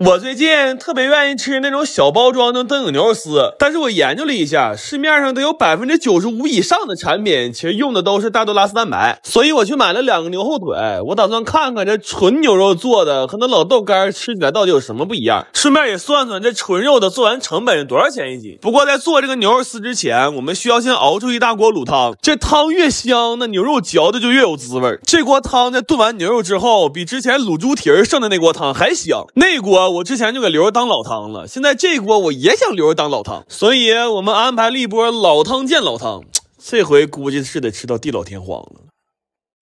我最近特別願意吃那種小包裝的灯影牛肉絲，但是我研究了一下，市面上都有95%以上的產品其實用的都是大豆拉絲蛋白，所以我去買了2個牛後腿，我打算看看這純牛肉做的和那老豆乾吃起來到底有什麼不一樣，順便也算算這純肉的做完成本是多少錢一斤。不過在做這個牛肉絲之前，我們需要先熬出一大鍋滷湯，這湯越香，那牛肉嚼的就越有滋味。這鍋湯在燉完牛肉之後，比之前滷豬蹄剩的那鍋湯還香。那鍋我之前就給留着當老湯了，現在这鍋我也想留着當老湯，所以我們安排了一波老湯見老湯，這回估計是得吃到地老天荒了。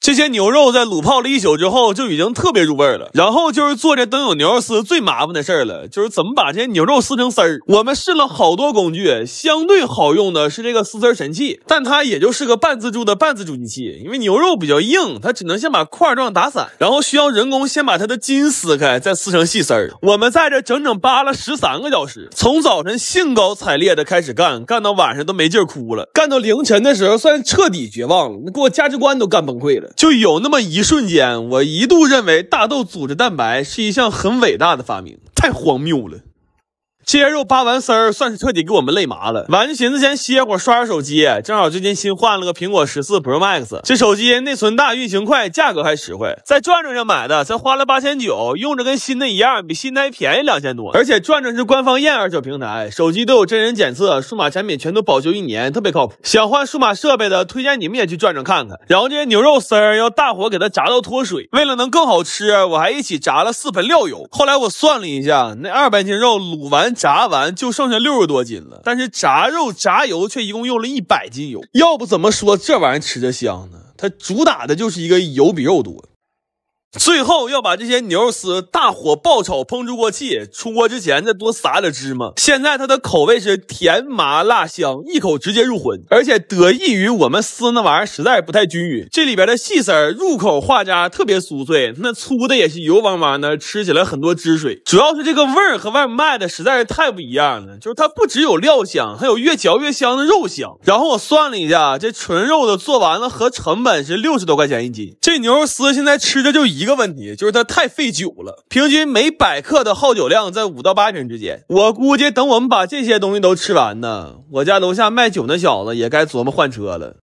這些牛肉在滷泡了1宿之後就已經特別入味了，然後就是做这灯影牛肉絲最麻煩的事了，就是怎麼把這些牛肉撕成絲兒。我們試了好多工具，相對好用的是這個撕絲神器，但它也就是個半自助的半自助機器，因為牛肉比較硬，它只能先把塊狀打散，然後需要人工先把它的筋撕開，再撕成細絲兒。我們在這整整扒了13個小時，從早晨興高采烈的開始幹到晚上都沒勁哭了，幹到凌晨的時候算徹底絕望了，那給我價值觀都幹崩潰了。就有那麼一瞬間，我一度認為大豆組織蛋白是一項很偉大的發明，太荒謬了。这些肉扒完絲兒，算是徹底給我們累麻了。晚上尋思先歇會兒，刷刷手機，正好最近新換了個蘋果14 Pro Max， 這手機內存大、運行快，價格還實惠。在轉轉上買的，才花了8900，用着跟新的一樣，比新的還便宜2000多。而且轉轉是官方驗二手平台，手機都有真人檢測，數碼產品全都保修1年，特別靠譜。想換數碼設備的，推薦你們也去轉轉看看。然後這些牛肉絲兒要大火給它炸到脫水，為了能更好吃，我還一起炸了4盆料油。後來我算了一下，那200斤肉滷完炸完就剩下60多斤了，但是炸肉炸油卻一共用了100斤油。要不怎麼說這玩意兒吃着香呢？它主打的就是一個油比肉多。最後要把這些牛肉絲大火爆炒，烹出鍋氣，出鍋之前再多撒點芝麻。現在它的口味是甜麻辣香，一口直接入魂。而且得益於我們撕那玩意兒實在不太均匀，這裡邊的細絲入口化渣特別酥脆，那粗的也是油汪汪的，吃起來很多汁水。主要是這個味兒和外面賣的實在是太不一樣了，就是它不只有料香，還有越嚼越香的肉香。然後我算了一下，這純肉的做完了合成本是60多塊錢一斤。這牛肉絲現在吃着就一個問題，就是它太費酒了，平均每100克的耗酒量在5到8瓶之間。我估計等我们把這些東西都吃完呢，我家樓下賣酒那小子也該琢磨換車了。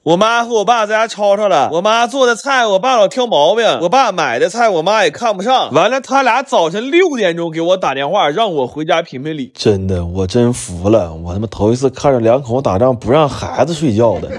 我媽和我爸在家吵吵了，我媽做的菜我爸老挑毛病，我爸買的菜我媽也看不上。完了他倆早晨6點鐘給我打電話讓我回家評評理。真的我真服了，我他媽頭一次看着2口打仗不讓孩子睡覺的。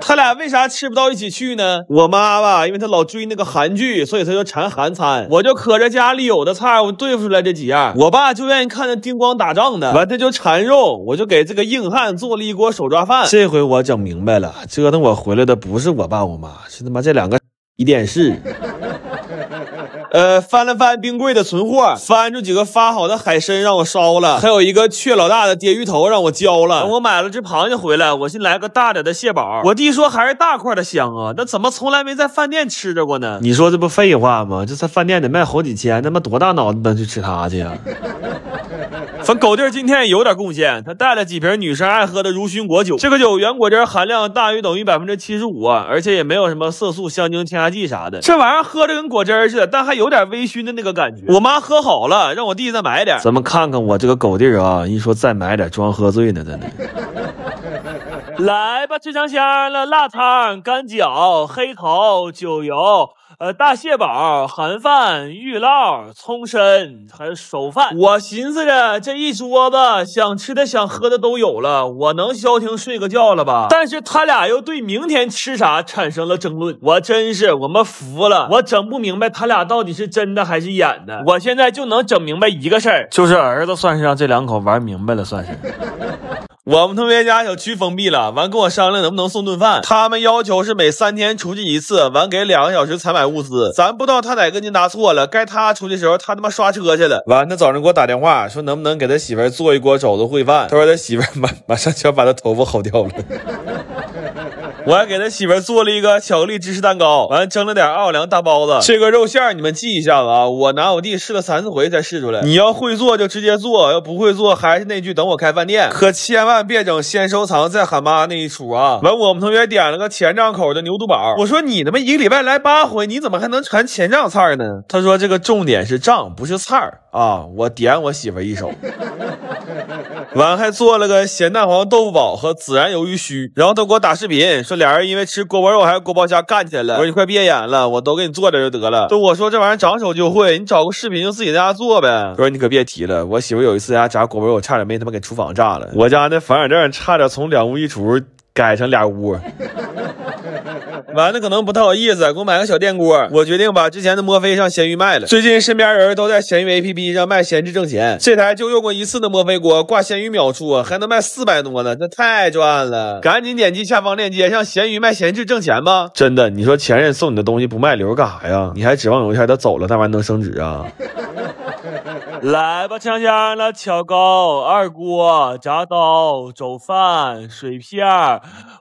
他倆為啥吃不到一起去呢？我媽吧，因為她老追那個韓劇，所以她就饞韓餐。我就可着家裡有的菜，我對付出來這幾樣。我爸就願意看那叮咣打仗的，完他就饞肉，我就給這個硬漢做了一鍋手抓飯。這回我整明白了，折騰我回來的不是我爸我媽，是他媽這2個電視。翻了翻冰櫃的存貨，翻出幾個發好的海參讓我燒了，還有一個雀老大的鯽魚頭讓我焦了。我買了只螃蟹回來，我先來個大點的蟹堡。我弟說還是大塊的香啊，那怎麼從來沒在飯店吃着過呢？你說這不廢話嗎？這在飯店得賣好幾千，他媽多大腦子能去吃它去呀？反狗弟今天也有點貢獻，他帶了幾瓶女生愛喝的如薰果酒。這個酒原果汁含量大於等於75%，而且也沒有什麼色素、香精、添加劑啥的。這玩意兒喝着跟果汁似的，但還有點微醺的那個感覺。我媽喝好了，讓我弟再買點。咱們看看我這個狗弟啊，一說再買點裝喝醉呢，真的。來吧，吃香香了，辣湯、乾餃、黑頭、酒油。大蟹堡、韓飯、玉烙、蔥參，還有手飯。我尋思着這一桌子想吃的想喝的都有了，我能消停睡個覺了吧？但是他倆又對明天吃啥產生了爭論，我們服了。我整不明白他倆到底是真的還是演的。我現在就能整明白一個事兒，就是兒子算是讓這2口玩明白了，算是。我們同學家小區封閉了，完跟我商量能不能送頓飯。他們要求是每3天出去一次，完給2個小時採買物資。咱不知道他哪根筋搭錯了，該他出去的時候他他媽刷車去了。完他早上給我打電話說能不能給他媳婦做一鍋肘子燴飯，他說他媳婦馬上就要把他頭髮薅掉了。我還給他媳婦做了一個巧克力芝士蛋糕，完蒸了點奧爾良大包子。這個肉餡你們記一下子啊，我拿我弟試了3、4回才試出來。你要會做就直接做，要不會做還是那句等我開飯店，可千萬別整先收藏再喊媽那一出啊。完我們同學點了個前帳口的牛肚堡，我說你他媽一個禮拜來8回，你怎麼還能傳前帳菜呢？他說這個重點是帳不是菜啊，我點我媳婦一手。完還做了個鹹蛋黃豆腐堡和孜然魷魚須，然後都給我打視頻說倆人因為吃鍋包肉還有鍋包蝦幹起來了。我說你快別演了，我都給你做點就得了。都我說這玩意儿長手就會，你找個視頻就自己在家做呗。我說你可別提了，我媳婦有一次在家炸鍋包肉差點没他媽給廚房炸了，我家那房产證差點從2屋1廚改成2屋。完了可能不太好意思，给我買個小電鍋。我決定把之前的摩飛上閒魚賣了。最近身邊人都在閒魚 APP 上賣閒置掙錢，這台就用過1次的摩飛鍋掛閒魚秒出還能賣400多呢，這太賺了！趕緊點擊下方鏈接上閒魚賣閒置掙錢吧。真的，你說前任送你的東西不賣留着幹啥呀？你還指望有一天他走了那玩意能升值啊？來吧，鏘鏘了，敲糕、二锅、炸刀、粥飯、水片、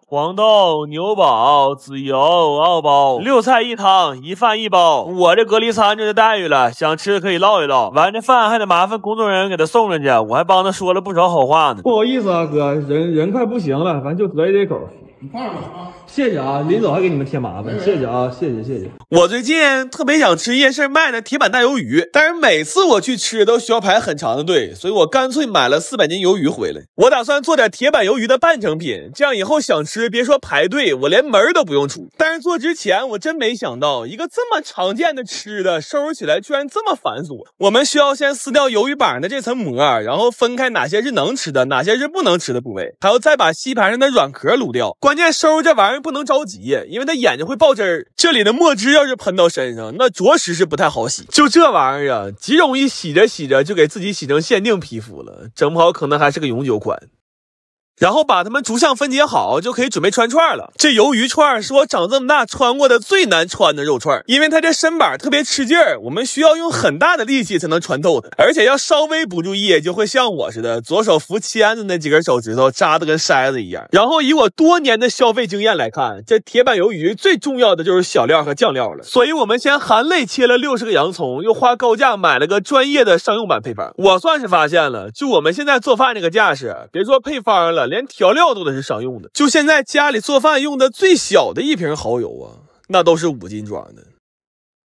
黄豆、牛堡、孜油、奥包，6菜1湯，1飯1包。我這隔離餐就是待遇了，想吃可以唠一唠。完這飯還得麻煩工作人員給他送上去，我還幫他說了不少好話呢。不好意思啊，哥，人快不行了，咱就得意这口。你放吧啊！謝謝啊，臨走還給你們添麻煩，謝謝啊，謝謝。我最近特別想吃夜市賣的鐵板大魷魚，但是每次我去吃都需要排很長的隊，所以我乾脆買了400斤魷魚回來。我打算做點鐵板魷魚的半成品，這樣以後想吃別說排隊，我連門都不用出。但是做之前我真沒想到，一個這麼常見的吃的收拾起來居然這麼繁瑣。我們需要先撕掉魷魚板的這層膜，然後分開哪些是能吃的，哪些是不能吃的部位，還要再把吸盤上的軟殼擼掉。關鍵收拾這玩意兒不能着急，因為它眼睛會爆汁兒。這裡的墨汁要是噴到身上，那着實是不太好洗。就這玩意兒啊，極容易洗着洗着就給自己洗成限定皮膚了，整不好可能還是個永久款。然後把它們逐项分解好，就可以準備穿串了。這魷魚串是我長這麼大穿過的最難穿的肉串，因為它這身板特別吃勁兒，我們需要用很大的力气才能穿透它，而且要稍微不注意就會像我似的，左手扶签子那幾根手指頭扎得跟筛子一樣。然後以我多年的消費經驗來看，這鐵板魷魚最重要的就是小料和醬料了。所以我們先含淚切了60個洋蔥，又花高價買了個專業的商用版配方。我算是發現了，就我們現在做飯這個架勢，別說配方了，連調料都得是商用的。就現在家裡做飯用的最小的1瓶蚝油啊，那都是5斤裝的。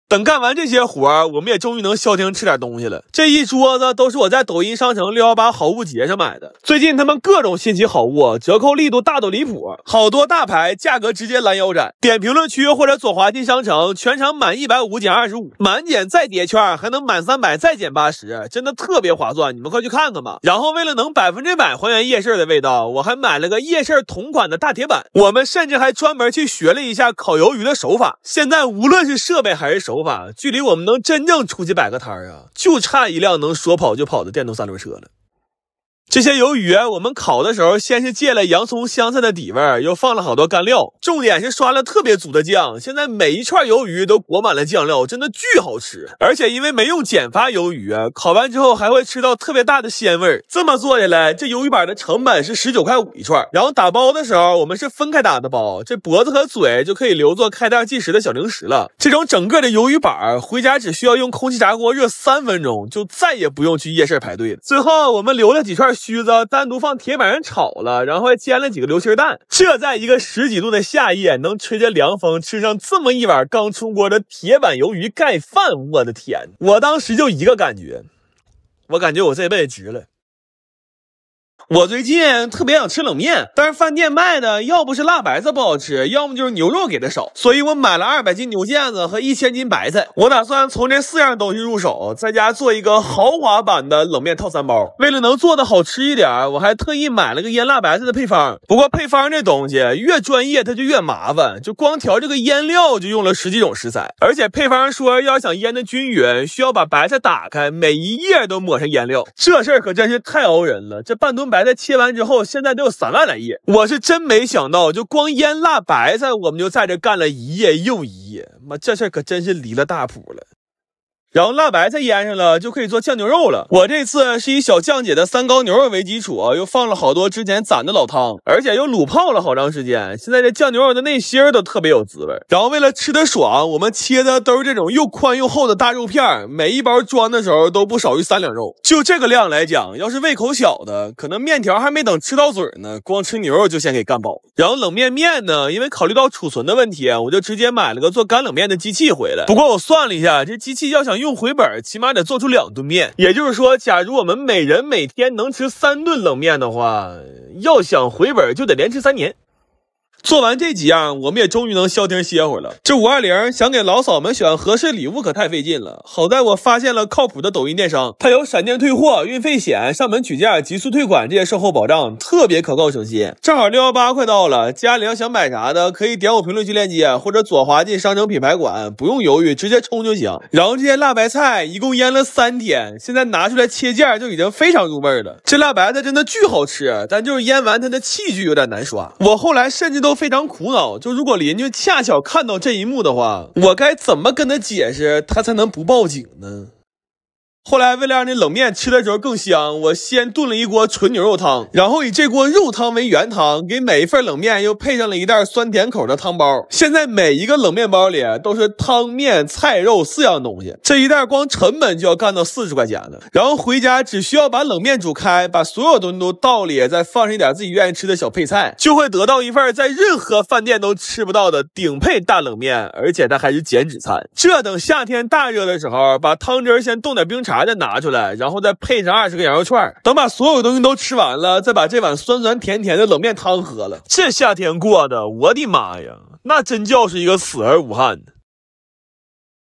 等幹完這些活兒，我們也終於能消停吃點東西了。這一桌子都是我在抖音商城618好物節上買的。最近他們各種新奇好物，折扣力度大到離譜，好多大牌價格直接拦腰斬。點評論區或者左滑進商城，全場滿150減25，滿減再疊券，還能滿300再減80，真的特別划算，你們快去看看吧。然後為了能100%還原夜市的味道，我還買了個夜市同款的大鐵板。我們甚至還專門去學了一下烤魷魚的手法。現在無論是設備還是手法，距離我們能真正出去擺個攤兒啊，就差一輛能說跑就跑的電動3輪車了。這些魷魚我們烤的時候，先是借了洋蔥香菜的底味，又放了好多乾料，重點是刷了特別足的醬。現在每一串魷魚都裹滿了醬料，真的巨好吃。而且因為沒用減發魷魚，烤完之後還會吃到特別大的鮮味。這麼做下來，這魷魚板的成本是19塊5一串。然後打包的時候，我們是分開打的包，這脖子和嘴就可以留作開袋即食的小零食了。這種整個的魷魚板回家只需要用空气炸鍋熱3分鐘，就再也不用去夜市排隊了。最後我們留了幾串鬚子單獨放鐵板上炒了，然後還煎了幾個流心蛋。這在一個10幾度的夏夜，能吹着涼風吃上這麼一碗剛出鍋的鐵板魷魚蓋飯，我的天！我當時就一個感覺，我感覺我這輩子值了。我最近特別想吃冷面，但是飯店賣的要不是辣白菜不好吃，要麼就是牛肉給的少，所以我買了200斤牛腱子和1000斤白菜。我打算從這4樣東西入手，在家做一個豪華版的冷面套餐包。為了能做的好吃一點，我還特意買了個醃辣白菜的配方。不過配方這東西越專業它就越麻煩，就光調這個醃料就用了10幾種食材，而且配方說要想醃的均匀，需要把白菜打開，每一頁都抹上醃料。這事兒可真是太熬人了，這半吨白菜切完之後，現在都有3萬來頁。我是真沒想到，就光醃辣白菜，我們就在這幹了1頁又1頁。媽，這事兒可真是離了大譜了。然後辣白菜醃上了，就可以做醬牛肉了。我這次是以小酱姐的3高牛肉為基礎，又放了好多之前攒的老湯，而且又滷泡了好長时间。现在這醬牛肉的內心都特別有滋味。然後為了吃得爽，我們切的都是這種又寬又厚的大肉片，每一包裝的時候都不少於3兩肉。就這個量來講，要是胃口小的，可能麵條還沒等吃到嘴呢，光吃牛肉就先給幹飽。然後冷麵呢，因為考慮到儲存的問題，我就直接買了個做乾冷麵的機器回來。不過我算了一下，這機器要想用回本，起碼得做出2頓麵。也就是說，假如我們每人每天能吃3頓冷麵的話，要想回本就得連吃3年。做完這幾樣，我們也終於能消停歇會了。這520想給老嫂們選合適禮物可太費勁了。好在我發現了靠譜的抖音電商，它有閃電退貨、運費險、上門取件、极速退款這些售後保障，特別可靠省心。正好618快到了，家裡要想買啥的，可以點我評論區鏈接，或者左滑進商城品牌館，不用猶豫，直接衝就行。然後這些辣白菜一共醃了3天，現在拿出來切件就已經非常入味了。這辣白菜真的巨好吃，但就是醃完它的器具有點難刷。我後來甚至都非常苦惱，就如果鄰居恰巧看到這一幕的話，我該怎麼跟他解釋，他才能不報警呢？後來為了讓那冷麵吃的時候更香，我先燉了一鍋純牛肉湯，然後以這鍋肉湯為原湯，給每一份冷麵又配上了一袋酸甜口的湯包。現在每一個冷麵包裡都是湯麵菜肉4樣東西，這一袋光成本就要幹到40塊錢了。然後回家只需要把冷麵煮開，把所有東西都倒裡，再放上一點自己願意吃的小配菜，就會得到一份在任何飯店都吃不到的頂配大冷麵，而且它還是減脂餐。這等夏天大熱的時候，把湯汁先凍點冰茶再拿出來，然後再配上20個羊肉串，等把所有東西都吃完了，再把這碗酸酸甜甜的冷麵湯喝了。這夏天過的，我的媽呀，那真叫是一個死而無憾。